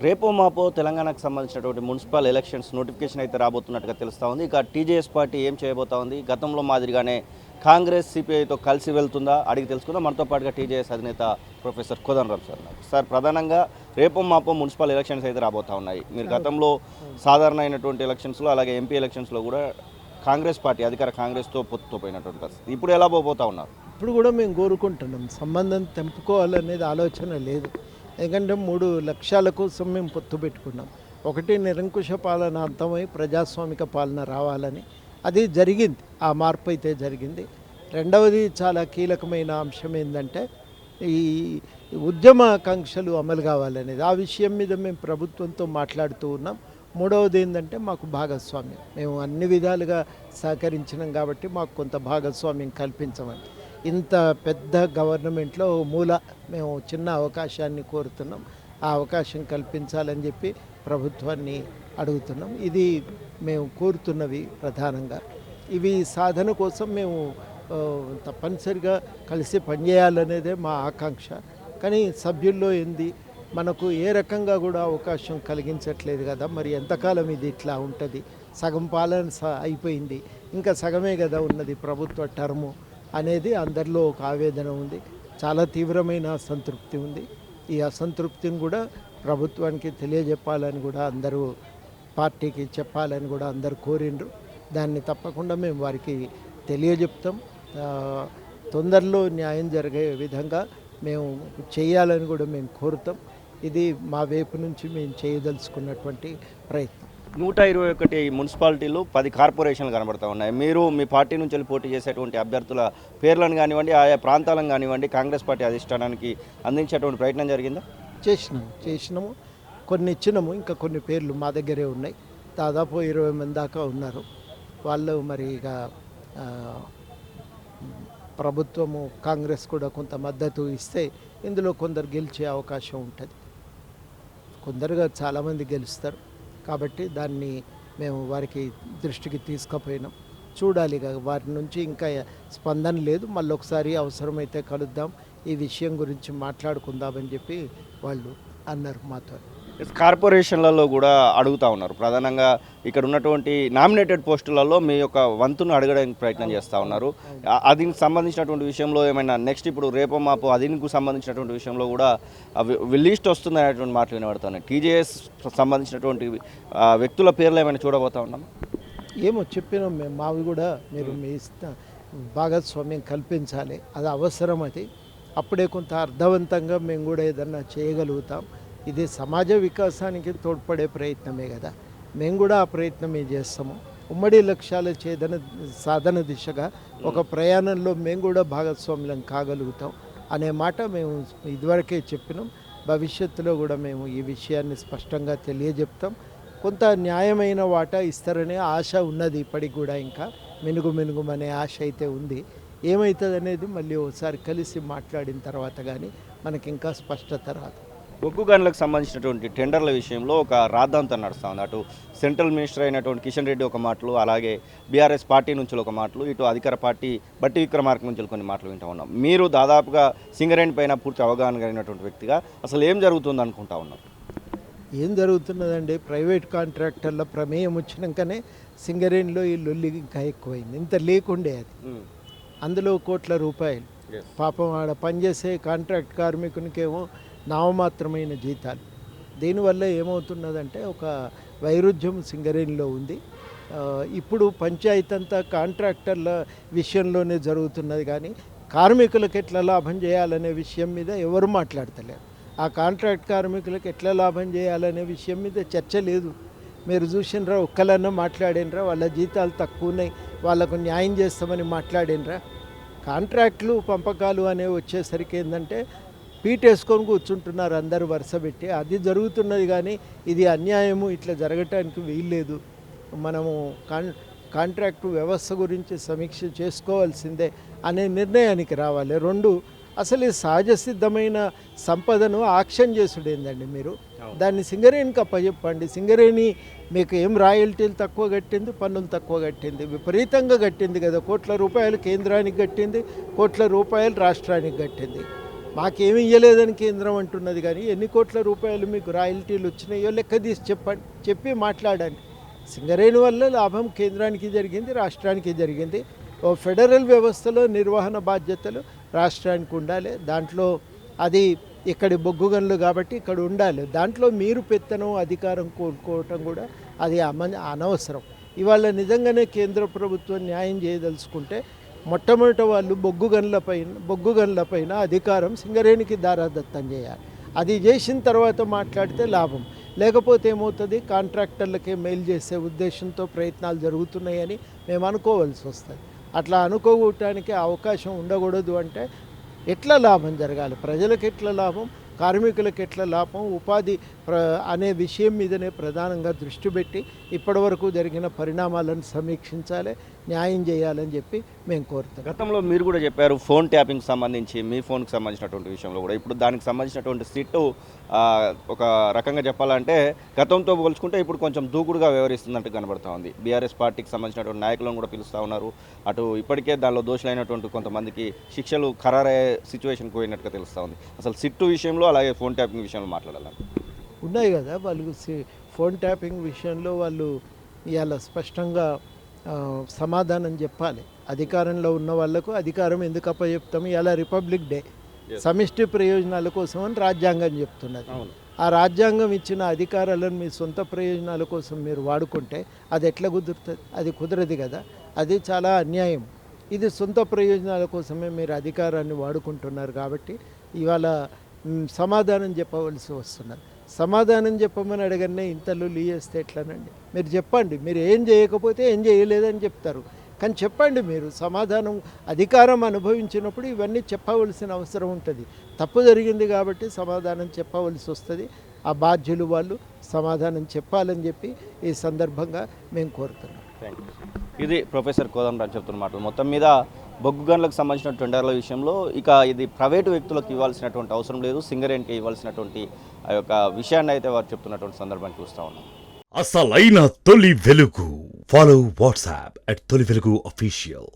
రేపో మాపో తెలంగాణకు సంబంధించినటువంటి మున్సిపల్ ఎలక్షన్స్ నోటిఫికేషన్ అయితే రాబోతున్నట్టుగా తెలుస్తూ ఉంది. ఇక టీజేఎస్ పార్టీ ఏం చేయబోతా ఉంది, గతంలో మాదిరిగానే కాంగ్రెస్ సిపిఐతో కలిసి వెళ్తుందా అడిగి తెలుసుకుందాం. మనతో పాటుగా టీజేఎస్ అధినేత ప్రొఫెసర్ కోదండరాం సార్ ఉన్నారు. సార్, ప్రధానంగా రేపో మాపో మున్సిపల్ ఎలక్షన్స్ అయితే రాబోతూ ఉన్నాయి. మీరు గతంలో సాధారణ అయినటువంటి ఎలక్షన్స్లో అలాగే ఎంపీ ఎలక్షన్స్లో కూడా కాంగ్రెస్ పార్టీ అధికార కాంగ్రెస్తో పొత్తుతో పోయినటువంటి పరిస్థితి. ఇప్పుడు ఎలా పోతా ఉన్నారు? ఇప్పుడు కూడా మేము కోరుకుంటున్నాం, సంబంధం తెంపుకోవాలనేది ఆలోచన లేదు. ఎందుకంటే 3 లక్ష్యాల కోసం మేము పొత్తు పెట్టుకున్నాం. ఒకటి, నిరంకుశ పాలన అంతమై ప్రజాస్వామిక పాలన రావాలని, అది జరిగింది, ఆ మార్పు అయితే జరిగింది. రెండవది, చాలా కీలకమైన అంశం ఏంటంటే ఈ ఉద్యమాకాంక్షలు అమలు కావాలనేది. ఆ విషయం మీద మేము ప్రభుత్వంతో మాట్లాడుతూ ఉన్నాం. మూడవది ఏంటంటే మాకు భాగస్వామ్యం, మేము అన్ని విధాలుగా సహకరించినాం కాబట్టి మాకు కొంత భాగస్వామ్యం కల్పించమని. ఇంత పెద్ద గవర్నమెంట్లో మేము చిన్న అవకాశాన్ని కోరుతున్నాం. ఆ అవకాశం కల్పించాలని చెప్పి ప్రభుత్వాన్ని అడుగుతున్నాం. ఇది మేము కోరుతున్నవి ప్రధానంగా. ఇవి సాధన కోసం మేము తప్పనిసరిగా కలిసి పనిచేయాలనేదే మా ఆకాంక్ష. కానీ సభ్యుల్లో ఏంది, మనకు ఏ రకంగా కూడా అవకాశం కలిగించట్లేదు కదా, మరి ఎంతకాలం ఇది ఇట్లా ఉంటుంది? సగం పాలన అయిపోయింది, ఇంకా సగమే కదా ఉన్నది ప్రభుత్వ టర్ము అనేది అందరిలో ఒక ఆవేదన ఉంది. చాలా తీవ్రమైన అసంతృప్తి ఉంది. ఈ అసంతృప్తిని కూడా ప్రభుత్వానికి తెలియజెప్పాలని కూడా అందరూ, పార్టీకి చెప్పాలని కూడా అందరూ కోరిండ్రు. దాన్ని తప్పకుండా మేము వారికి తెలియజెప్తాం. తొందరలో న్యాయం జరిగే విధంగా మేము చేయాలని కూడా మేము కోరుతాం. ఇది మా వైపు నుంచి మేము చేయదలుచుకున్నటువంటి ప్రయత్నం. 121 మున్సిపాలిటీలు 10 కార్పొరేషన్లు కనబడతా ఉన్నాయి. మీరు మీ పార్టీ నుంచి వెళ్ళి పోటీ చేసేటువంటి అభ్యర్థుల పేర్లను కానివ్వండి, ఆయా ప్రాంతాలను కానివ్వండి, కాంగ్రెస్ పార్టీ అధిష్టానానికి అందించేటువంటి ప్రయత్నం జరిగిందా? చేసినాము, కొన్ని ఇచ్చినాము. ఇంకా కొన్ని పేర్లు మా దగ్గరే ఉన్నాయి. దాదాపు 20 మంది దాకా ఉన్నారు. వాళ్ళు మరి ఇక ప్రభుత్వము, కాంగ్రెస్ కూడా కొంత మద్దతు ఇస్తే ఇందులో కొందరు గెలిచే అవకాశం ఉంటుంది. కొందరుగా చాలామంది గెలుస్తారు కాబట్టి దాన్ని మేము వారికి దృష్టికి తీసుకుపోయినాం. చూడాలి, వారి నుంచి ఇంకా స్పందన లేదు. మళ్ళీ ఒకసారి అవసరమైతే కలుద్దాం, ఈ విషయం గురించి మాట్లాడుకుందామని చెప్పి వాళ్ళు అన్నారు మాతో. కార్పొరేషన్లలో కూడా అడుగుతూ ఉన్నారు. ప్రధానంగా ఇక్కడ ఉన్నటువంటి నామినేటెడ్ పోస్టులలో మీ యొక్క వంతును అడగడానికి ప్రయత్నం చేస్తూ ఉన్నారు. దీనికి సంబంధించినటువంటి విషయంలో ఏమైనా నెక్స్ట్ ఇప్పుడు రేపో మాపో అదినికి సంబంధించినటువంటి విషయంలో కూడా లిస్ట్ వస్తుంది అనేటువంటి మాటలు వినబడుతున్నాయి. టీజేఎస్ సంబంధించినటువంటి వ్యక్తుల పేర్లు ఏమైనా చూడబోతా ఉన్నాం? ఏమో చెప్పినాం మేము, మావి కూడా మీరు మీ భాగస్వామ్యం కల్పించాలి, అది అవసరం. అది అప్పుడే కొంత అర్థవంతంగా మేము కూడా ఏదన్నా చేయగలుగుతాం. ఇది సమాజ వికాసానికి తోడ్పడే ప్రయత్నమే కదా, మేము కూడా ఆ ప్రయత్నమే చేస్తాము. ఉమ్మడి లక్ష్యాల సాధన దిశగా ఒక ప్రయాణంలో మేము కూడా భాగస్వామ్యం కాగలుగుతాం అనే మాట మేము ఇదివరకే చెప్పినాం. భవిష్యత్తులో కూడా మేము ఈ విషయాన్ని స్పష్టంగా తెలియజెప్తాం. కొంత న్యాయమైన వాటా ఇస్తారనే ఆశ ఉన్నది ఇప్పటికి కూడా. ఇంకా మెనుగుమనే ఆశ అయితే ఉంది. ఏమవుతుంది అనేది మళ్ళీ ఒకసారి కలిసి మాట్లాడిన తర్వాత కానీ మనకి ఇంకా స్పష్టత రాదు. బొగ్గు గనులకు సంబంధించినటువంటి టెండర్ల విషయంలో ఒక రాద్ధాంతం నడుస్తూ ఉంది. అటు సెంట్రల్ మినిస్టర్ అయినటువంటి కిషన్ రెడ్డి ఒక మాటలు, అలాగే బీఆర్ఎస్ పార్టీ నుంచి ఒక మాటలు, ఇటు అధికార పార్టీ బట్టి విక్రమార్క నుంచి కొన్ని మాటలు వింటూ ఉన్నాం. మీరు దాదాపుగా సింగరేణి పైన పూర్తి అవగాహన కలిగినటువంటి వ్యక్తిగా అసలు ఏం జరుగుతుంది అనుకుంటా ఉన్నాం? ఏం జరుగుతున్నదండి, ప్రైవేట్ కాంట్రాక్టర్ల ప్రమేయం వచ్చినాకనే సింగరేణిలో ఈ లొల్లి ఇంకా ఎక్కువైంది. ఇంత లేకుండే అది. అందులో కోట్ల రూపాయలు పాపం ఆడ పనిచేసే కాంట్రాక్ట్ కార్మికునికేమో నామమాత్రమైన జీతాలు. దీనివల్ల ఏమవుతున్నదంటే ఒక వైరుధ్యం సింగరేణిలో ఉంది. ఇప్పుడు పంచాయతీ అంతా కాంట్రాక్టర్ల విషయంలోనే జరుగుతున్నది, కానీ కార్మికులకు ఎట్లా లాభం చేయాలనే విషయం మీద ఎవరు మాట్లాడతలేరు. ఆ కాంట్రాక్ట్ కార్మికులకు ఎట్లా లాభం చేయాలనే విషయం మీద చర్చ లేదు. మీరు చూసినరా, ఒక్కలన్నా మాట్లాడినరా? వాళ్ళ జీతాలు తక్కువ ఉన్నాయి, వాళ్ళకు న్యాయం చేస్తామని మాట్లాడినరా? కాంట్రాక్టులు పంపకాలు అనేవి వచ్చేసరికి ఏంటంటే పీటేసుకొని కూర్చుంటున్నారు అందరూ వరుస పెట్టి. అది జరుగుతున్నది, కానీ ఇది అన్యాయము, ఇట్లా జరగటానికి వీల్లేదు. మనము కాంట్రాక్టు వ్యవస్థ గురించి సమీక్ష చేసుకోవాల్సిందే అనే నిర్ణయానికి రావాలి. 2, అసలు ఈ సహజ సిద్ధమైన సంపదను ఆక్షన్ చేసుడు ఏందండి? మీరు దాన్ని సింగరేణికి అప్పచెప్పండి. సింగరేణి మీకు ఏం రాయల్టీలు తక్కువ కట్టింది, పన్నులు తక్కువ కట్టింది, విపరీతంగా కట్టింది కదా. కోట్ల రూపాయలు కేంద్రానికి కట్టింది, కోట్ల రూపాయలు రాష్ట్రానికి కట్టింది. మాకేమి ఇవ్వలేదని కేంద్రం అంటున్నది, కానీ ఎన్ని కోట్ల రూపాయలు మీకు రాయల్టీలు వచ్చినాయో లెక్క తీసి చెప్పి మాట్లాడండి. సింగరేణి వల్ల లాభం కేంద్రానికి జరిగింది, రాష్ట్రానికి జరిగింది. ఓ ఫెడరల్ వ్యవస్థలో నిర్వహణ బాధ్యతలు రాష్ట్రానికి ఉండాలి. దాంట్లో అది ఇక్కడి బొగ్గు గనులు కాబట్టి ఇక్కడ ఉండాలి. దాంట్లో మీరు పెత్తనం అధికారం కోరుకోవటం కూడా అది అనవసరం. ఇవాళ నిజంగానే కేంద్ర ప్రభుత్వం న్యాయం చేయదలుచుకుంటే మొట్టమొదట వాళ్ళు బొగ్గు గనులపైన అధికారం సింగరేణికి దారాదత్తం చేయాలి. అది చేసిన తర్వాత మాట్లాడితే లాభం. లేకపోతే ఏమవుతుంది, కాంట్రాక్టర్లకే మెయిల్ చేసే ఉద్దేశంతో ప్రయత్నాలు జరుగుతున్నాయని మేము అనుకోవాల్సి వస్తుంది. అట్లా అనుకోవటానికి అవకాశం ఉండకూడదు. అంటే ఎట్లా లాభం జరగాలి, ప్రజలకు ఎట్లా లాభం, కార్మికులకు ఎట్లా లాభం, ఉపాధి అనే విషయం మీదనే ప్రధానంగా దృష్టి పెట్టి ఇప్పటివరకు జరిగిన పరిణామాలను సమీక్షించాలి, న్యాయం చేయాలని చెప్పి మేము కోరుతాం. గతంలో మీరు కూడా చెప్పారు ఫోన్ ట్యాపింగ్ సంబంధించి, మీ ఫోన్కి సంబంధించినటువంటి విషయంలో కూడా ఇప్పుడు దానికి సంబంధించినటువంటి సిట్టు ఒక రకంగా చెప్పాలంటే గతంతో పోల్చుకుంటే ఇప్పుడు కొంచెం దూకుడుగా వ్యవహరిస్తున్నట్టు కనబడుతూ ఉంది. బీఆర్ఎస్ పార్టీకి సంబంధించినటువంటి నాయకులను కూడా పిలుస్తూ ఉన్నారు. అటు ఇప్పటికే దానిలో దోషులైనటువంటి కొంతమందికి శిక్షలు ఖరారయ్యే సిచ్యువేషన్కి పోయినట్టుగా తెలుస్తూ ఉంది. అసలు సిట్టు విషయంలో అలాగే ఫోన్ ట్యాపింగ్ విషయంలో మాట్లాడాలని ఉన్నాయి కదా. వాళ్ళు ఫోన్ ట్యాపింగ్ విషయంలో వాళ్ళు ఇవాళ స్పష్టంగా సమాధానం చెప్పాలి. అధికారంలో ఉన్న వాళ్లకు అధికారం ఎందుకు అప్పచెప్తాము, ఇలా రిపబ్లిక్ డే సమిష్టి ప్రయోజనాల కోసం అని రాజ్యాంగం చెప్తున్నది. ఆ రాజ్యాంగం ఇచ్చిన అధికారాలను మీ సొంత ప్రయోజనాల కోసం మీరు వాడుకుంటే అది ఎట్లా కుదురుతుంది? అది కుదరదు కదా. అది చాలా అన్యాయం. ఇది సొంత ప్రయోజనాల కోసమే మీరు అధికారాన్ని వాడుకుంటున్నారు కాబట్టి ఇవాళ సమాధానం చెప్పవలసి వస్తున్నది. సమాధానం చెప్పమని అడగనే ఇంతలో లీయేస్తే ఎట్లానండి? మీరు చెప్పండి. మీరు ఏం చేయకపోతే ఏం చేయలేదని చెప్తారు, కానీ చెప్పండి. మీరు సమాధానం అధికారం అనుభవించినప్పుడు ఇవన్నీ చెప్పవలసిన అవసరం ఉంటుంది. తప్పు జరిగింది కాబట్టి సమాధానం చెప్పవలసి వస్తుంది. ఆ బాధ్యులు వాళ్ళు సమాధానం చెప్పాలని చెప్పి ఈ సందర్భంగా మేము కోరుతున్నాం. ఇది ప్రొఫెసర్ కోదండరాం చెప్తున్న మాటలు. మొత్తం మీద బొగ్గు గనులకు సంబంధించిన టెండర్ల విషయంలో ఇక ఇది ప్రైవేటు వ్యక్తులకు ఇవ్వాల్సినటువంటి అవసరం లేదు, సింగరేణికి ఇవ్వాల్సినటువంటి ఆ యొక్క విషయాన్ని అయితే వారు చెప్తున్నటువంటి సందర్భాన్ని చూస్తూ ఉన్నాం. అసలైన తొలి వెలుగు. ఫాలో వాట్సాప్ @తొలి వెలుగు official.